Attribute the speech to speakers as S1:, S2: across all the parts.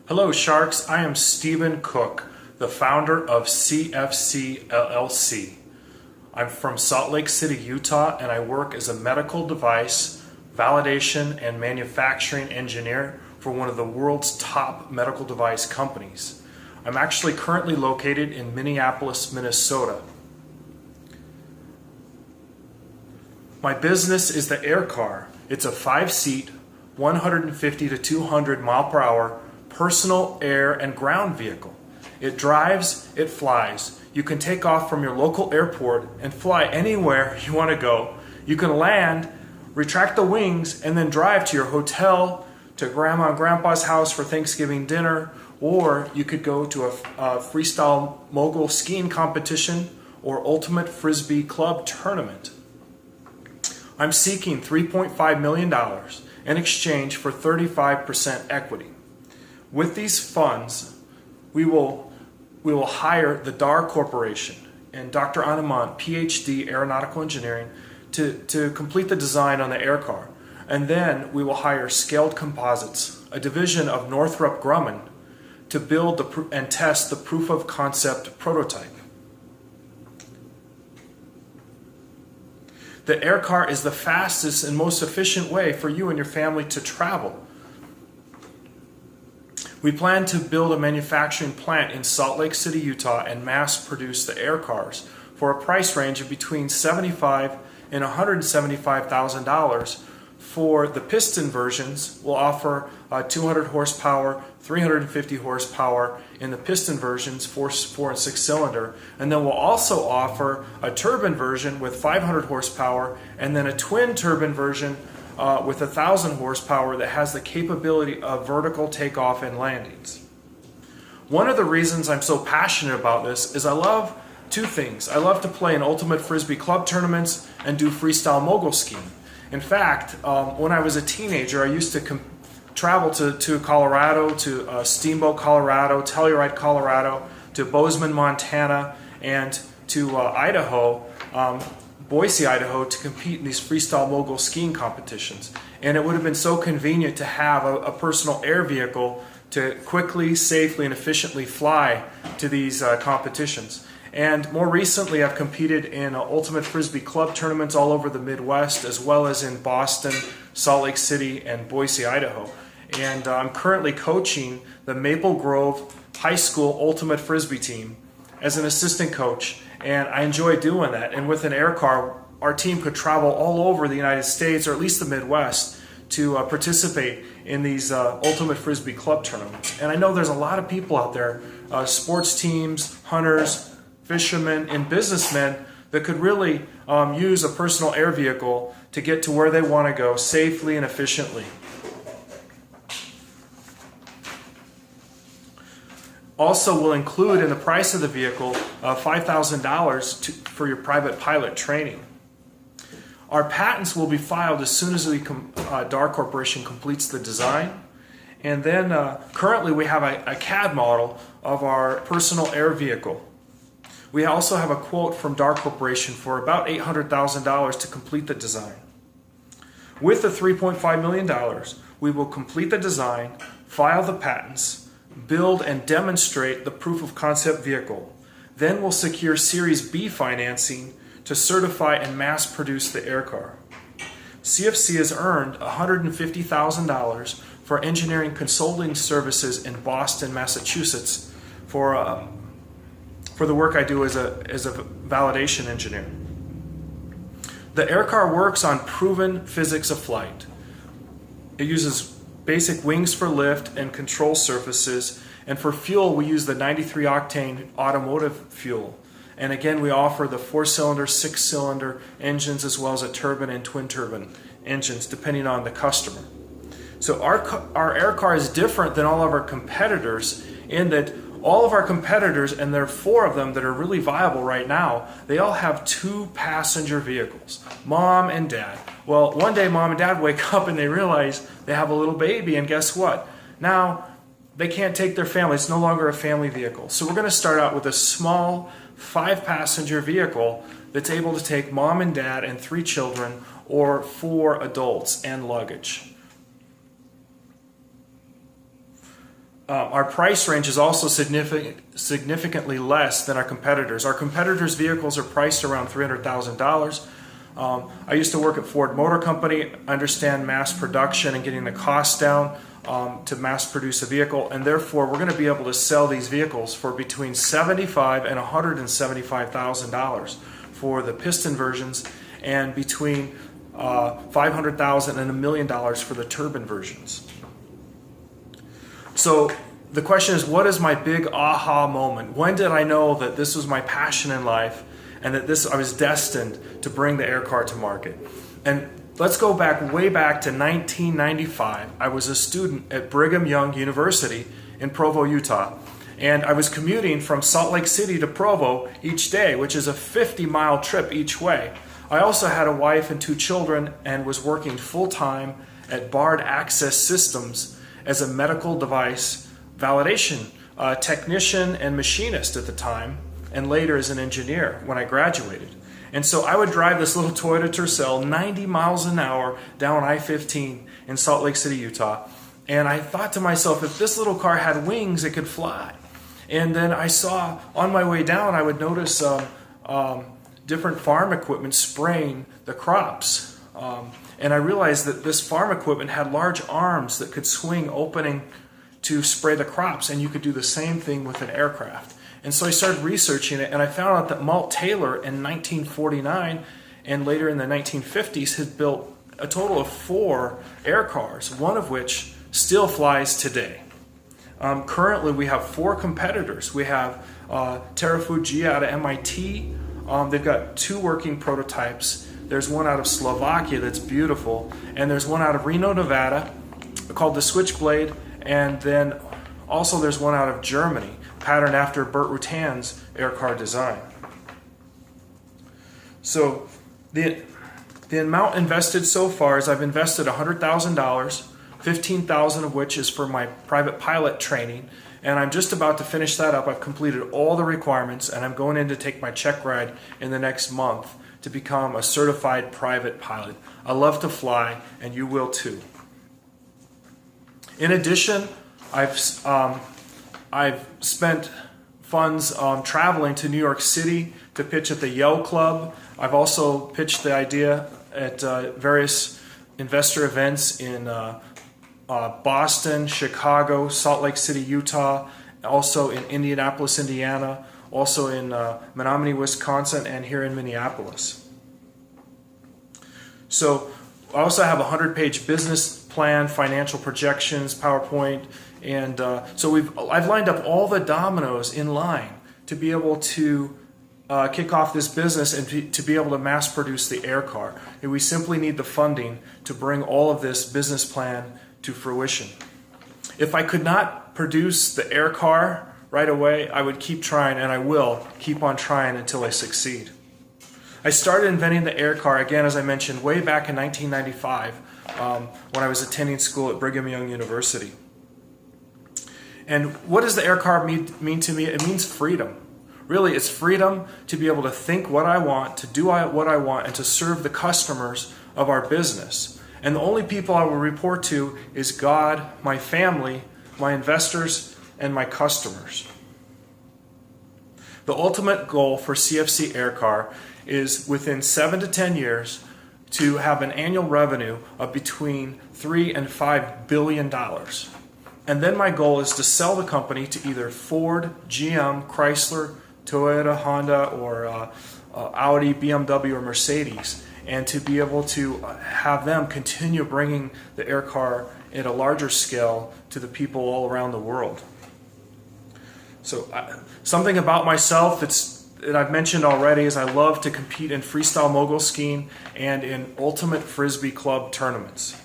S1: Hello Sharks, I am Stephen Cook, the founder of CFC LLC. I'm from Salt Lake City, Utah, and I work as a medical device validation and manufacturing engineer for one of the world's top medical device companies. I'm actually currently located in Minneapolis, Minnesota. My business is the AirCAR. It's a 5-seat, 150 to 200 mile per hour personal air and ground vehicle. It drives, it flies. You can take off from your local airport and fly anywhere you want to go. You can land, retract the wings, and then drive to your hotel, to grandma and grandpa's house for Thanksgiving dinner, or you could go to a freestyle mogul skiing competition or ultimate frisbee club tournament. I'm seeking $3.5 million in exchange for 35% equity. With these funds, we will hire the DAR Corporation and Dr. Anamant, PhD Aeronautical Engineering, to complete the design on the AirCAR. And then we will hire Scaled Composites, a division of Northrop Grumman, to build and test the proof of concept prototype. The AirCAR is the fastest and most efficient way for you and your family to travel. We plan to build a manufacturing plant in Salt Lake City, Utah, and mass produce the AirCars for a price range of between $75,000 and $175,000. For the piston versions, we'll offer 200 horsepower, 350 horsepower in the piston versions, 4 and 6 cylinder, and then we'll also offer a turbine version with 500 horsepower, and then a twin turbine version with 1,000 horsepower that has the capability of vertical takeoff and landings. One of the reasons I'm so passionate about this is I love two things. I love to play in ultimate frisbee club tournaments and do freestyle mogul skiing. In fact, when I was a teenager, I used to travel to Colorado, to Steamboat, Colorado, Telluride, Colorado, to Bozeman, Montana, and to Idaho, Boise, Idaho, to compete in these freestyle mogul skiing competitions. And it would have been so convenient to have a personal air vehicle to quickly, safely, and efficiently fly to these competitions. And more recently, I've competed in ultimate frisbee club tournaments all over the Midwest, as well as in Boston, Salt Lake City, and Boise, Idaho. And I'm currently coaching the Maple Grove High School ultimate frisbee team as an assistant coach, and I enjoy doing that. And with an AirCar, our team could travel all over the United States, or at least the Midwest, to participate in these ultimate frisbee club tournaments. And I know there's a lot of people out there, sports teams, hunters, fishermen, and businessmen that could really use a personal air vehicle to get to where they want to go safely and efficiently. Also, we'll include in the price of the vehicle $5,000 for your private pilot training. Our patents will be filed as soon as DAR Corporation completes the design. And then currently we have a CAD model of our personal air vehicle. We also have a quote from DAR Corporation for about $800,000 to complete the design. With the $3.5 million, we will complete the design, file the patents, build and demonstrate the proof of concept vehicle. Then we'll secure Series B financing to certify and mass produce the AirCar. CFC has earned $150,000 for engineering consulting services in Boston, Massachusetts for the work I do as a validation engineer. The AirCar works on proven physics of flight. It uses basic wings for lift and control surfaces, and for fuel we use the 93 octane automotive fuel. And again, we offer the 4-cylinder, 6-cylinder engines, as well as a turbine and twin turbine engines, depending on the customer. So our AirCar is different than all of our competitors in that all of our competitors, and there are 4 of them that are really viable right now, they all have 2-passenger vehicles, mom and dad. Well, one day mom and dad wake up and they realize they have a little baby, and guess what? Now they can't take their family. It's no longer a family vehicle. So we're going to start out with a small 5-passenger vehicle that's able to take mom and dad and 3 children, or 4 adults and luggage. Our price range is also significantly less than our competitors. Our competitors' vehicles are priced around $300,000. I used to work at Ford Motor Company, understand mass production and getting the cost down to mass produce a vehicle, and therefore we're going to be able to sell these vehicles for between $75,000 and $175,000 for the piston versions, and between $500,000 and $1 million for the turbine versions. So the question is, what is my big aha moment? When did I know that this was my passion in life and that I was destined to bring the AirCAR to market? And let's go back, way back to 1995. I was a student at Brigham Young University in Provo, Utah. And I was commuting from Salt Lake City to Provo each day, which is a 50-mile trip each way. I also had a wife and 2 children and was working full-time at Bard Access Systems as a medical device validation technician and machinist at the time, and later as an engineer when I graduated. And so I would drive this little Toyota Tercel 90 miles an hour down I-15 in Salt Lake City, Utah. And I thought to myself, if this little car had wings, it could fly. And then I saw, on my way down, I would notice different farm equipment spraying the crops. And I realized that this farm equipment had large arms that could swing opening to spray the crops, and you could do the same thing with an aircraft. And so I started researching it, and I found out that Malt Taylor in 1949 and later in the 1950s had built a total of 4 AirCars, one of which still flies today. Currently we have 4 competitors. We have Terrafuji out of MIT. They've got 2 working prototypes. There's one out of Slovakia that's beautiful, and there's one out of Reno, Nevada called the Switchblade, and then also there's one out of Germany, patterned after Burt Rutan's AirCar design. So the amount invested so far is I've invested $100,000, $15,000 of which is for my private pilot training, and I'm just about to finish that up. I've completed all the requirements, and I'm going in to take my check ride in the next month to become a certified private pilot. I love to fly, and you will too. In addition, I've spent funds traveling to New York City to pitch at the Yale Club. I've also pitched the idea at various investor events in Boston, Chicago, Salt Lake City, Utah, also in Indianapolis, Indiana, also in Menominee, Wisconsin, and here in Minneapolis. So I also have a 100-page business plan, financial projections, PowerPoint, and so I've lined up all the dominoes in line to be able to kick off this business and to be able to mass produce the AirCar. And we simply need the funding to bring all of this business plan to fruition. If I could not produce the AirCar right away, I would keep trying, and I will keep on trying until I succeed. I started inventing the AirCar, again, as I mentioned, way back in 1995 when I was attending school at Brigham Young University. And what does the AirCar mean to me? It means freedom. Really, it's freedom to be able to think what I want, to do what I want, and to serve the customers of our business. And the only people I will report to is God, my family, my investors, and my customers. The ultimate goal for CFC AirCar is within 7 to 10 years to have an annual revenue of between $3 and $5 billion. And then my goal is to sell the company to either Ford, GM, Chrysler, Toyota, Honda, or Audi, BMW, or Mercedes, and to be able to have them continue bringing the AirCar at a larger scale to the people all around the world. So something about myself that I've mentioned already is I love to compete in freestyle mogul skiing and in ultimate frisbee club tournaments.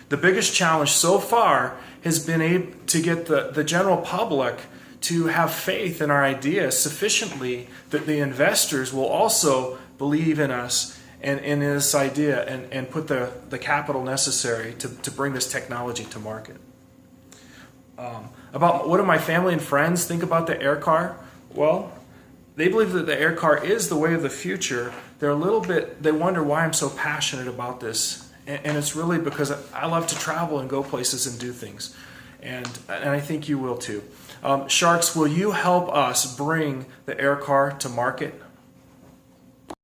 S1: The biggest challenge so far has been able to get the general public to have faith in our ideas sufficiently that the investors will also believe in us and in this idea and put the capital necessary to bring this technology to market. About what do my family and friends think about the AirCar? Well, they believe that the AirCar is the way of the future. They wonder why I'm so passionate about this. And it's really because I love to travel and go places and do things. and I think you will too. Sharks, will you help us bring the AirCAR to market?